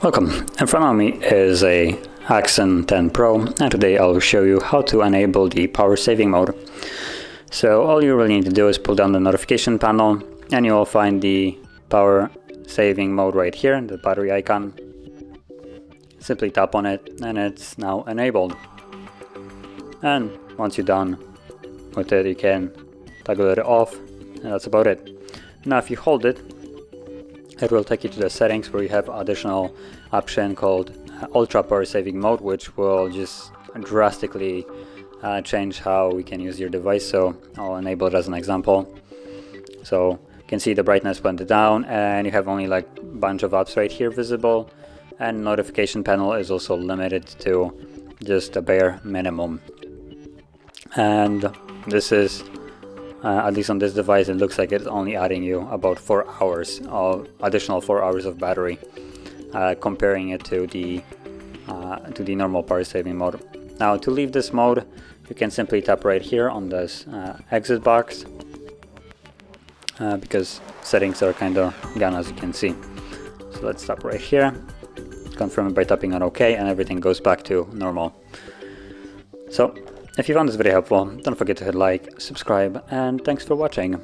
Welcome. In front of me is a Axon 10 Pro, and today I'll show you how to enable the power saving mode. So all you really need to do is pull down the notification panel and you will find the power saving mode right here, the battery icon. Simply tap on it and it's now enabled. And once you're done with it, you can toggle it off, and that's about it. Now if you hold it, it will take you to the settings where you have additional option called Ultra Power Saving Mode, which will just drastically change how we can use your device. So I'll enable it as an example. So you can see the brightness went down and you have only like a bunch of apps right here visible, and notification panel is also limited to just a bare minimum. And this is at least on this device, it looks like it's only adding you about 4 hours of additional 4 hours of battery, comparing it to the normal power saving mode. Now to leave this mode, you can simply tap right here on this exit box, because settings are kind of gone, as you can see. So let's tap right here, confirm it by tapping on OK, and everything goes back to normal. So if you found this video helpful, don't forget to hit like, subscribe, and thanks for watching.